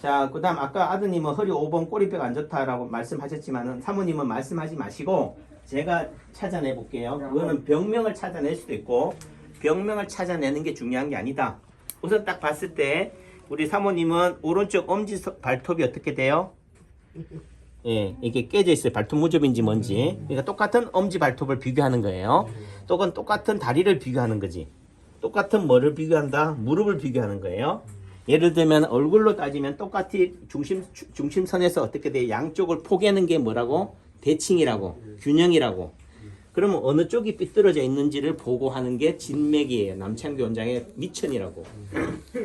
자, 그 다음 아까 아드님은 허리 5번 꼬리뼈가 안 좋다라고 말씀하셨지만은 사모님은 말씀하지 마시고 제가 찾아내 볼게요. 그거는 병명을 찾아낼 수도 있고 병명을 찾아내는 게 중요한 게 아니다. 우선 딱 봤을 때 우리 사모님은 오른쪽 엄지 발톱이 어떻게 돼요? 예, 이게 깨져 있어요. 발톱 무접인지 뭔지. 그러니까 똑같은 엄지 발톱을 비교하는 거예요. 또는 똑같은 다리를 비교하는 거지. 똑같은 뭐를 비교한다? 무릎을 비교하는 거예요. 예를 들면 얼굴로 따지면 똑같이 중심선에서 어떻게 돼? 양쪽을 포개는 게 뭐라고? 대칭이라고, 균형이라고. 그러면 어느 쪽이 삐뚤어져 있는지를 보고 하는 게 진맥이에요. 남창규 원장의 미천이라고.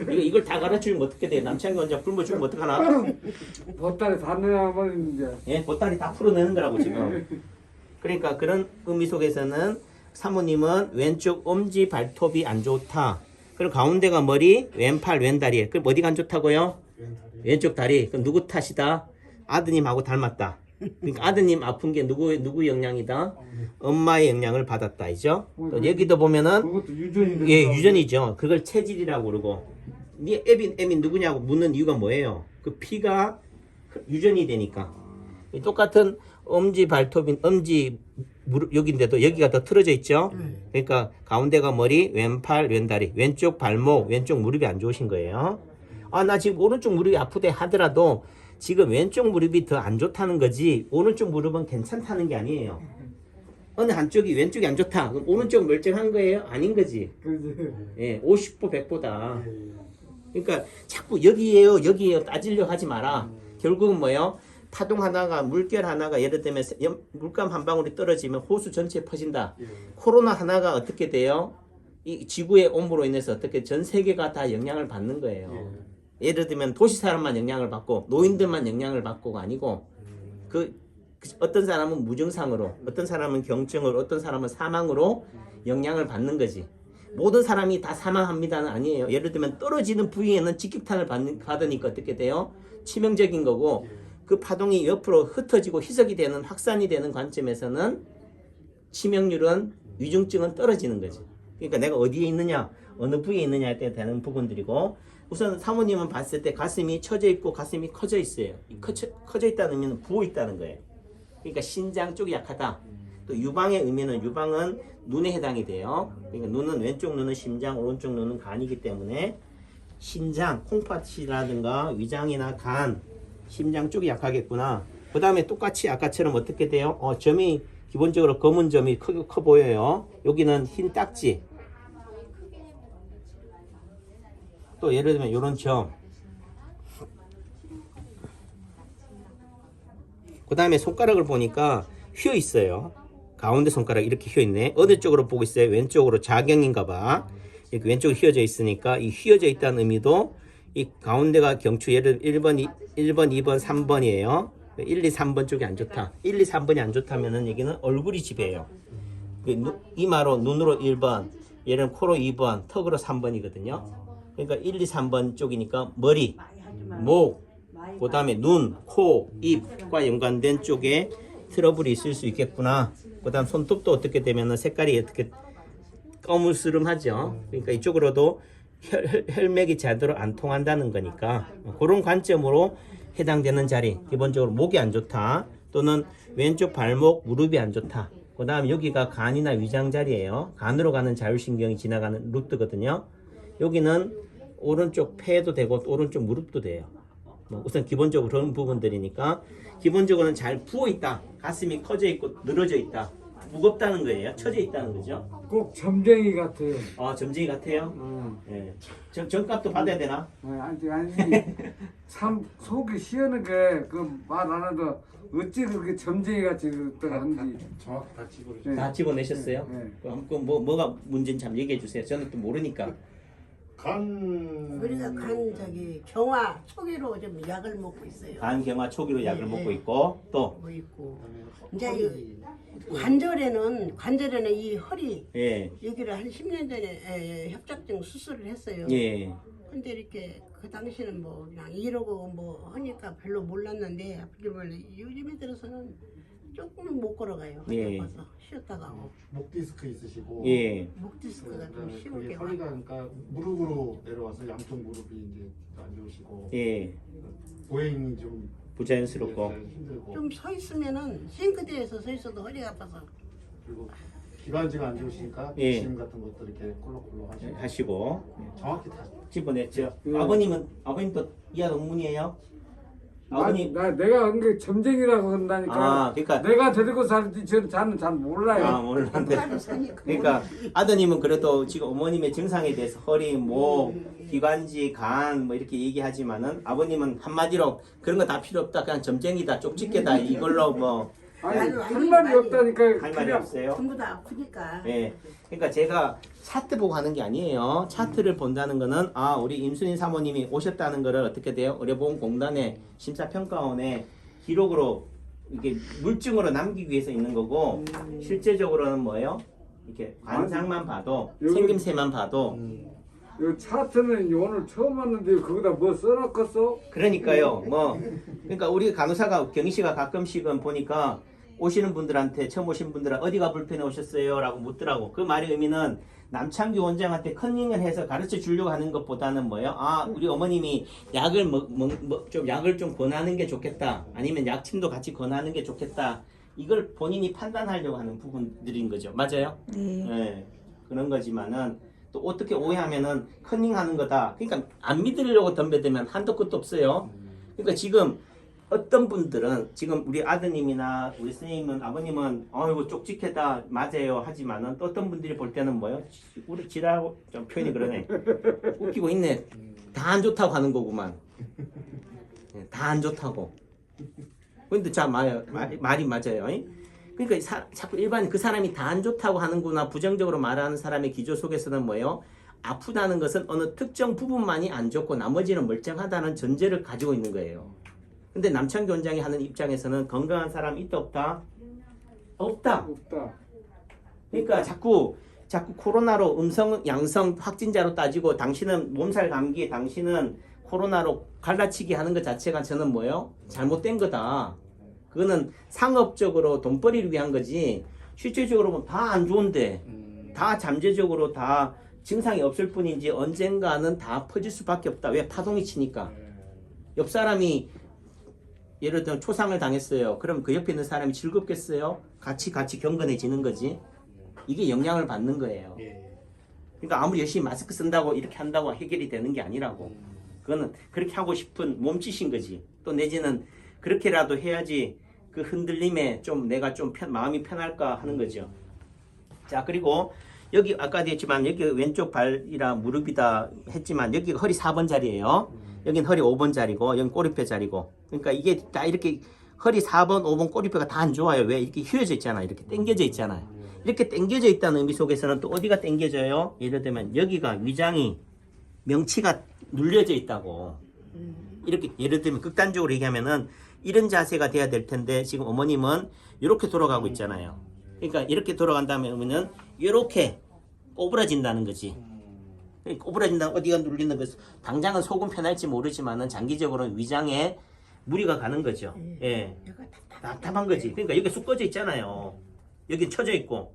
이걸 다 가르치면 어떻게 돼? 남창규 원장 굶어 죽으면 어떡하나? 보따리 다 내놔버리는 이제. 예, 보따리 다 풀어내는 거라고 지금. 그러니까 그런 의미 속에서는 사모님은 왼쪽 엄지 발톱이 안 좋다. 그리고 가운데가 머리, 왼팔, 왼다리. 그럼 어디가 안 좋다고요? 왼쪽 다리. 그럼 누구 탓이다? 아드님하고 닮았다. 그러니까 아드님 아픈 게 누구 영향이다? 엄마의 영향을 받았다, 이죠? 또 여기도 보면은 그것도 유전이 예, 유전이죠. 그걸 체질이라고 그러고. 네 애빈 누구냐고 묻는 이유가 뭐예요? 그 피가 유전이 되니까. 똑같은 엄지 발톱인 엄지 무릎 여기인데도 여기가 더 틀어져 있죠. 그러니까 가운데가 머리, 왼팔, 왼다리, 왼쪽 발목, 왼쪽 무릎이 안 좋으신 거예요. 아, 나 지금 오른쪽 무릎이 아프대 하더라도 지금 왼쪽 무릎이 더 안 좋다는 거지 오른쪽 무릎은 괜찮다는 게 아니에요. 어느 한쪽이 왼쪽이 안 좋다. 그럼 오른쪽 멀쩡한 거예요? 아닌 거지. 예, 50보 100보다. 그러니까 자꾸 여기에요 따지려 하지 마라. 결국은 뭐예요? 파동 하나가 물결 하나가 예를 들면 물감 한 방울이 떨어지면 호수 전체에 퍼진다. 코로나 하나가 어떻게 돼요? 이 지구의 온도로 인해서 어떻게 전 세계가 다 영향을 받는 거예요. 예를 들면 도시 사람만 영향을 받고 노인들만 영향을 받고가 아니고 그 어떤 사람은 무증상으로 어떤 사람은 경증으로 어떤 사람은 사망으로 영향을 받는 거지. 모든 사람이 다 사망합니다는 아니에요. 예를 들면 떨어지는 부위에는 직격탄을 받으니까 어떻게 돼요? 치명적인 거고 그 파동이 옆으로 흩어지고 희석이 되는 확산이 되는 관점에서는 치명률은 위중증은 떨어지는 거지. 그러니까 내가 어디에 있느냐 어느 부위에 있느냐에 따라 되는 부분들이고 우선 사모님은 봤을 때 가슴이 처져 있고 가슴이 커져 있어요. 커져 있다는 의미는 부어 있다는 거예요. 그러니까 신장 쪽이 약하다. 또 유방의 의미는 유방은 눈에 해당이 돼요. 그러니까 눈은 왼쪽 눈은 심장, 오른쪽 눈은 간이기 때문에 신장, 콩팥이라든가 위장이나 간, 심장 쪽이 약하겠구나. 그 다음에 똑같이 아까처럼 어떻게 돼요? 점이 기본적으로 검은 점이 커 보여요. 여기는 흰 딱지. 또 예를 들면 이런 점. 그 다음에 손가락을 보니까 휘어 있어요. 가운데 손가락 이렇게 휘어 있네. 어느 쪽으로 보고 있어요? 왼쪽으로 자경인가 봐. 이렇게 왼쪽으로 휘어져 있으니까 이 휘어져 있다는 의미도 이 가운데가 경추 예를 1번, 2번, 3번이에요. 1, 2, 3번 쪽이 안 좋다. 1, 2, 3번이 안 좋다면은 여기는 얼굴이 지배해요. 이마로 눈으로 1번, 얘는 코로 2번, 턱으로 3번이거든요. 그러니까 1, 2, 3번 쪽이니까 머리, 목, 그 다음에 눈, 코, 입과 연관된 쪽에 트러블이 있을 수 있겠구나. 그 다음 손톱도 어떻게 되면은 색깔이 어떻게 거물스름하죠. 그러니까 이쪽으로도 혈맥이 제대로 안 통한다는 거니까 그런 관점으로 해당되는 자리 기본적으로 목이 안 좋다 또는 왼쪽 발목 무릎이 안 좋다. 그 다음 여기가 간이나 위장 자리예요. 간으로 가는 자율신경이 지나가는 루트거든요. 여기는 오른쪽 폐도 되고 오른쪽 무릎도 돼요. 우선 기본적으로 그런 부분들이니까 기본적으로는 잘 부어 있다. 가슴이 커져 있고 늘어져 있다. 무겁다는 거예요. 처져 있다는 거죠. 꼭 점쟁이 같아요. 점쟁이 같아요. 예. 정값도 받아야 되나? 아니 참 속이 시원하게 그 말 안 해도 어찌 그렇게 점쟁이 같이 하는지 정확히 다 집어넣으셨어요. 다 집어내셨어요? 네. 그럼 뭐가 문제인지 참 얘기해 주세요. 저는 또 모르니까. 우리가 간 경화 초기로 좀 약을 먹고 있어요. 간경화 초기로 약을 네, 먹고 네. 있고 또 먹고 있고 이제 관절에는 이 허리 예. 여기를 한 10년 전에 협착증 수술을 했어요. 예. 근데 이렇게 그 당시는 뭐 그냥 이러고 뭐 하니까 별로 몰랐는데 요즘에 들어서는 조금은 못 걸어가요. 예. 아파서 쉬었다가 하고 목 디스크 있으시고 예. 목 디스크가 좀 그게 심하게 허리가 그러니까 무릎으로 내려와서 양쪽 무릎이 이제 안 좋으시고 예. 보행이 좀 부자연스럽고. 힘들고 좀 서 있으면은 싱크대에서 서 있어도 허리가 아파서. 그리고 기관지가 안 좋으시니까 예. 짐 같은 것도 이렇게 꼴록꼴록 하시고 하시고 정확히 다 집어냈죠. 예. 아버님도 이하 농문이에요? 아버님 내가 은근 점쟁이라고 한다니까. 그러니까 내가 데리고 살지 저는 잘 몰라요. 몰랐는데. 따로 사니까. 그러니까 아드님은 그래도 지금 어머님의 증상에 대해서 허리, 목, 기관지, 간 뭐 이렇게 얘기하지만은 아버님은 한마디로 그런 거 다 필요 없다. 그냥 점쟁이다, 쪽집게다 이걸로 뭐 아니 아니, 할 아니, 말이 아니. 없다니까. 할 말이 그냥 없어요. 전부 다 아프니까. 예. 그러니까 제가 차트 보고 하는 게 아니에요. 차트를 본다는 거는 우리 임순인 사모님이 오셨다는 거를 어떻게 돼요? 의료보험공단의 심사평가원에 기록으로 이게 물증으로 남기기 위해서 있는 거고 실제적으로는 뭐예요? 이렇게 관상만 봐도 여기- 생김새만 봐도 이 차트는 오늘 처음 왔는데 거기다 뭐 써놨겠어? 그러니까요. 뭐 그러니까 우리 간호사가 경희 씨가 가끔씩은 보니까 오시는 분들한테 처음 오신 분들은 어디가 불편해 오셨어요? 라고 묻더라고. 그 말의 의미는 남창규 원장한테 컨닝을 해서 가르쳐 주려고 하는 것보다는 뭐예요? 우리 어머님이 약을 좀 약을 좀 권하는 게 좋겠다. 아니면 약침도 같이 권하는 게 좋겠다. 이걸 본인이 판단하려고 하는 부분들인 거죠. 맞아요? 네. 그런 거지만은 또 어떻게 오해하면은 컨닝하는 거다. 그러니까 안 믿으려고 덤벼들면 한도 끝도 없어요. 그러니까 지금 어떤 분들은 지금 우리 아드님이나 우리 선생님은 아버님은 이거 쪽집게다 맞아요 하지만은 또 어떤 분들이 볼 때는 뭐요? 우리 지랄하고 좀 표현이 그러네. 웃기고 있네. 다 안 좋다고 하는 거구만. 다 안 좋다고. 근데 자 말이 맞아요. 그러니까 자꾸 일반 그 사람이 다 안 좋다고 하는구나 부정적으로 말하는 사람의 기조 속에서는 뭐예요? 아프다는 것은 어느 특정 부분만이 안 좋고 나머지는 멀쩡하다는 전제를 가지고 있는 거예요. 근데 남창규 원장이 하는 입장에서는 건강한 사람이 있다 없다? 없다. 없다. 그러니까 자꾸 코로나로 음성 양성 확진자로 따지고 당신은 몸살 감기 당신은 코로나로 갈라치기 하는 것 자체가 저는 뭐예요? 잘못된 거다. 그거는 상업적으로 돈벌이를 위한 거지 실질적으로 보면 다 안 좋은데 다 잠재적으로 다 증상이 없을 뿐이지 언젠가는 다 퍼질 수밖에 없다. 왜? 파동이 치니까. 옆 사람이 예를 들어 초상을 당했어요. 그럼 그 옆에 있는 사람이 즐겁겠어요? 같이 경건해지는 거지. 이게 영향을 받는 거예요. 그러니까 아무리 열심히 마스크 쓴다고 이렇게 한다고 해결이 되는 게 아니라고. 그거는 그렇게 하고 싶은 몸짓인 거지. 또 내지는 그렇게라도 해야지 그 흔들림에 좀 내가 좀 마음이 편할까 하는 거죠. 자, 그리고 여기 아까도 했지만 여기 왼쪽 발이라 무릎이다 했지만 여기가 허리 4번 자리예요. 여긴 허리 5번 자리고 여긴 꼬리뼈 자리고. 그러니까 이게 다 이렇게 허리 4번, 5번 꼬리뼈가 다 안 좋아요. 왜? 이렇게 휘어져 있잖아요. 이렇게 당겨져 있잖아요. 이렇게 당겨져 있다는 의미 속에서는 또 어디가 당겨져요? 예를 들면 여기가 위장이 명치가 눌려져 있다고. 이렇게 예를 들면 극단적으로 얘기하면은 이런 자세가 돼야 될 텐데 지금 어머님은 이렇게 돌아가고 있잖아요. 그러니까 이렇게 돌아간다면은 이렇게 꼬부라진다는 거지. 꼬부라진다 어디가 눌리는 거지. 당장은 속은 편할지 모르지만은 장기적으로는 위장에 무리가 가는 거죠. 예, 내가 답답한 거지. 그러니까 여기 쑥 꺼져 있잖아요. 여기 쳐져 있고.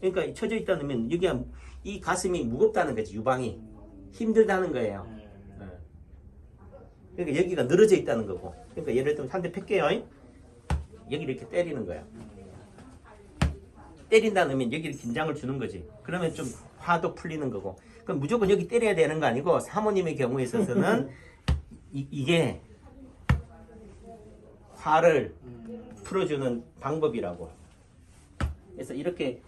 그러니까 쳐져 있다는 여기가 이 가슴이 무겁다는 거지. 유방이 힘들다는 거예요. 그러니까 여기가 늘어져 있다는 거고. 그러니까 예를 들면 한 대 팰게요. 여기 이렇게 때리는 거야. 때린다는 의미는 여기를 긴장을 주는 거지. 그러면 좀 화도 풀리는 거고. 그럼 무조건 여기 때려야 되는 거 아니고 사모님의 경우에 있어서는 이게 화를 풀어주는 방법이라고. 그래서 이렇게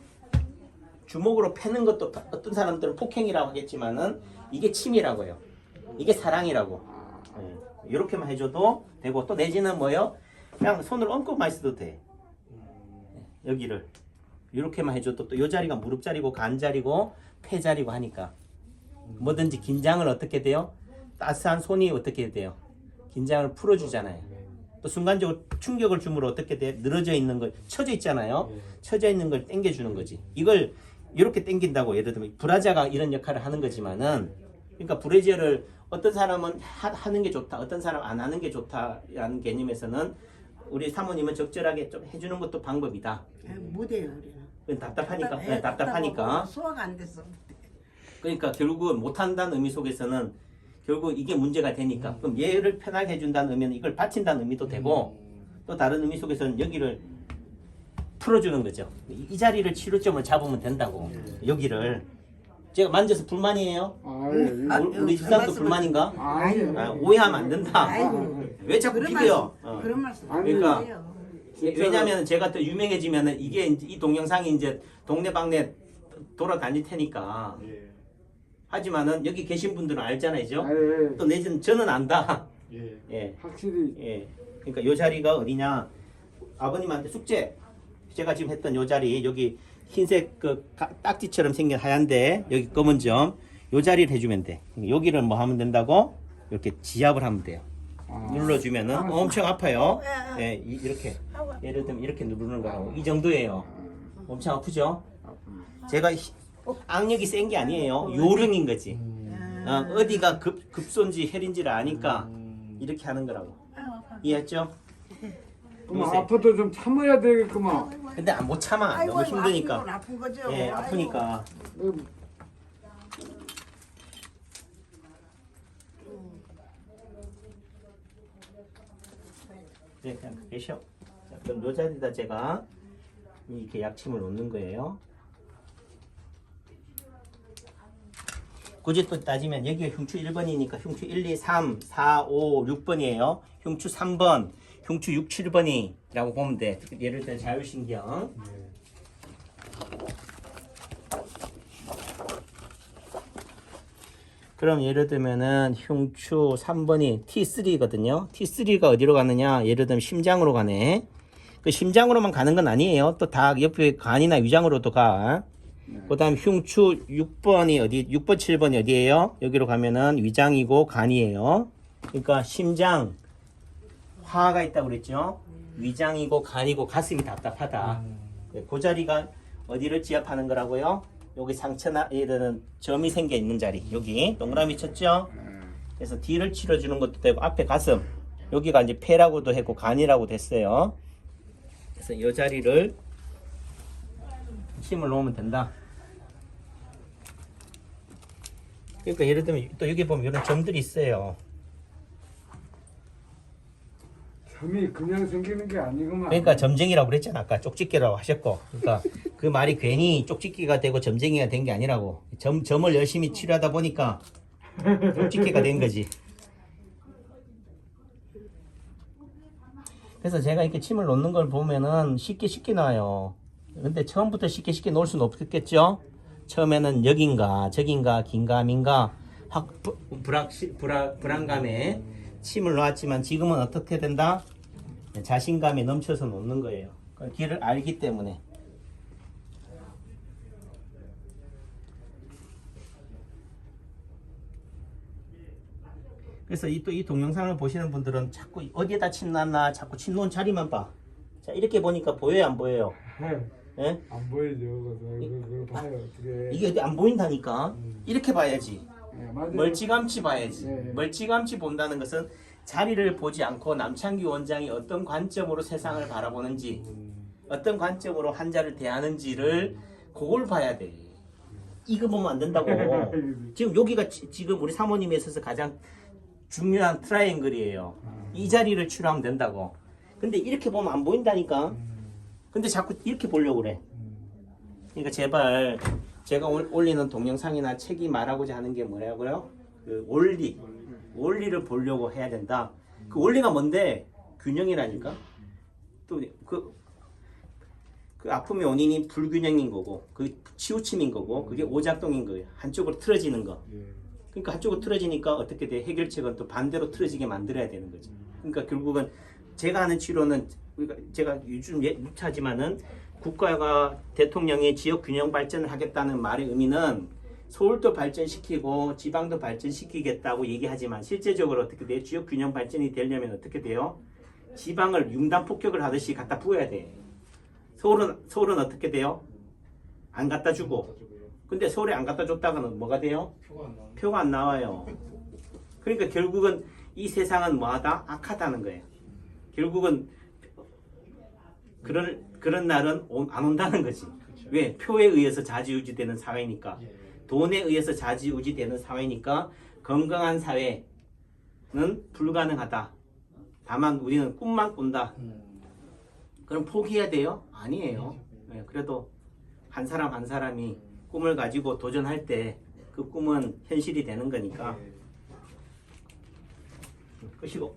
주먹으로 패는 것도 어떤 사람들은 폭행이라고 하겠지만은 이게 침이라고요. 이게 사랑이라고. 이렇게만 해줘도 되고 또 내지는 뭐요? 그냥 손을 얹고만 있어도 돼. 여기를 이렇게만 해줘도 또 이 자리가 무릎 자리고 간 자리고 폐 자리고 하니까 뭐든지 긴장을 어떻게 돼요? 따스한 손이 어떻게 돼요? 긴장을 풀어주잖아요. 또 순간적으로 충격을 주므로 어떻게 돼? 늘어져 있는 걸 쳐져 있잖아요. 쳐져 있는 걸 당겨주는 거지. 이걸 이렇게 당긴다고 예를 들면 브라자가 이런 역할을 하는 거지만은 그러니까 브래지어를 어떤 사람은 하는 게 좋다, 어떤 사람 안 하는 게 좋다라는 개념에서는 우리 사모님은 적절하게 좀 해주는 것도 방법이다. 못해요 우리는. 그건 답답하니까. 답답하니까. 소화가 안 됐어. 그러니까 결국은 못한다는 의미 속에서는 결국 이게 문제가 되니까 그럼 얘를 편하게 해준다는 의미는 이걸 받친다는 의미도 되고 또 다른 의미 속에서는 여기를 풀어주는 거죠. 이 자리를 치료점을 잡으면 된다고. 여기를 제가 만져서 불만이에요? 우리 집사람도 불만인가? 아, 오해하면 안 된다. 아이고. 왜 자꾸 그런 비벼요? 말씀, 그런 말씀 그러니까 아니에요. 왜냐면 제가 또 유명해지면은 이게 이제 이 동영상이 이제 동네방네 돌아다닐 테니까. 예. 하지만은 여기 계신 분들은 알잖아요, 예. 또 내지는 저는 안다. 예. 예, 확실히 예. 그러니까 요 자리가 어디냐? 아버님한테 숙제. 제가 지금 했던 요 자리 여기 흰색 그 딱지처럼 생긴 하얀데 여기 검은 점. 요 자리를 해주면 돼. 여기를 뭐 하면 된다고? 이렇게 지압을 하면 돼요. 눌러주면은 엄청 아파요. 예, 이렇게 예를 들면 이렇게 누르는 거라고 이 정도예요. 엄청 아프죠? 제가 악력이 센 게 아니에요. 요령인 거지. 어디가 급손지 혈인지를 아니까 이렇게 하는 거라고. 이해했죠? 그럼 아파도 좀 참아야 되겠구만. 근데 못 참아. 너무 힘드니까. 아픈 거죠. 예, 아프니까. 네, 그냥 계셔. 자, 그럼 요 자리에다 제가 이렇게 약침을 놓는 거예요. 굳이 또 따지면 여기가 흉추 1번이니까 흉추 1, 2, 3, 4, 5, 6번이에요. 흉추 3번, 흉추 6, 7번이라고 보면 돼. 예를 들어 자율신경. 그럼 예를 들면은 흉추 3번이 T3거든요. T3가 어디로 가느냐? 예를 들면 심장으로 가네. 그 심장으로만 가는 건 아니에요. 또 다 옆에 간이나 위장으로도 가. 그 다음 흉추 6번이 어디, 6번, 7번이 어디예요? 여기로 가면은 위장이고 간이에요. 그러니까 심장, 화가 있다고 그랬죠? 위장이고 간이고 가슴이 답답하다. 그 자리가 어디를 지압하는 거라고요? 여기 상처나 얘들은 점이 생겨 있는 자리. 여기 동그라미 쳤죠? 그래서 뒤를 치료주는 것도 되고 앞에 가슴. 여기가 이제 폐라고도 했고 간이라고 됐어요. 그래서 이 자리를 힘을 놓으면 된다. 그러니까 예를 들면 또 여기 보면 이런 점들이 있어요. 점이 그냥 생기는 게 아니구만. 그러니까 점쟁이라고 그랬잖아. 아까 쪽집게라고 하셨고. 그러니까 그 말이 괜히 쪽집게가 되고 점쟁이가 된 게 아니라고. 점을 열심히 치료하다 보니까 쪽집게가 된 거지. 그래서 제가 이렇게 침을 놓는 걸 보면은 쉽게 나와요. 근데 처음부터 쉽게 놓을 수는 없겠죠? 처음에는 여긴가 저긴가 긴가민가 불안감에 침을 놓았지만 지금은 어떻게 된다? 자신감에 넘쳐서 놓는 거예요. 그 길을 알기 때문에. 그래서 이 동영상을 보시는 분들은 자꾸 어디에다 침 놨나 자꾸 침 놓은 자리만 봐. 자, 이렇게 보니까 보여요, 안 보여요? 예? 안 보이죠. 그거 봐요. 어떻게? 이게 어디 안 보인다니까. 이렇게 봐야지. 네, 맞아요. 멀찌감치 봐야지. 네. 멀찌감치 본다는 것은 자리를 보지 않고 남창규 원장이 어떤 관점으로 세상을 바라보는지, 어떤 관점으로 환자를 대하는지를 그걸 봐야 돼. 이거 보면 안 된다고. 지금 여기가 지금 우리 사모님에 있어서 가장 중요한 트라이앵글이에요. 이 자리를 치료하면 된다고. 근데 이렇게 보면 안 보인다니까. 근데 자꾸 이렇게 보려고 그래. 그러니까 제발 제가 올리는 동영상이나 책이 말하고자 하는 게 뭐라고요? 그 원리를 보려고 해야 된다. 그 원리가 뭔데? 균형이라니까. 또 그 아픔의 원인이 불균형인 거고, 그 치우침인 거고, 그게 오작동인 거예요. 한쪽으로 틀어지는 거. 그러니까 한쪽으로 틀어지니까 어떻게 돼? 해결책은 또 반대로 틀어지게 만들어야 되는 거죠. 그러니까 결국은 제가 하는 치료는 제가 요즘 유차지만은 국가가 대통령이 지역 균형 발전을 하겠다는 말의 의미는 서울도 발전시키고 지방도 발전시키겠다고 얘기하지만 실제적으로 어떻게 돼요? 지역 균형 발전이 되려면 어떻게 돼요? 지방을 융단 폭격을 하듯이 갖다 부어야 돼. 서울은 어떻게 돼요? 안 갖다 주고. 근데 서울에 안 갖다 줬다가는 뭐가 돼요? 표가 안 나와요. 그러니까 결국은 이 세상은 뭐하다? 악하다는 거예요. 결국은 그런 날은 안 온다는 거지. 왜? 표에 의해서 좌지우지되는 사회니까. 돈에 의해서 좌지우지되는 사회니까 건강한 사회는 불가능하다. 다만 우리는 꿈만 꾼다. 그럼 포기해야 돼요? 아니에요. 네, 그래도 한 사람 한 사람이 꿈을 가지고 도전할 때 그 꿈은 현실이 되는 거니까. 끝이고.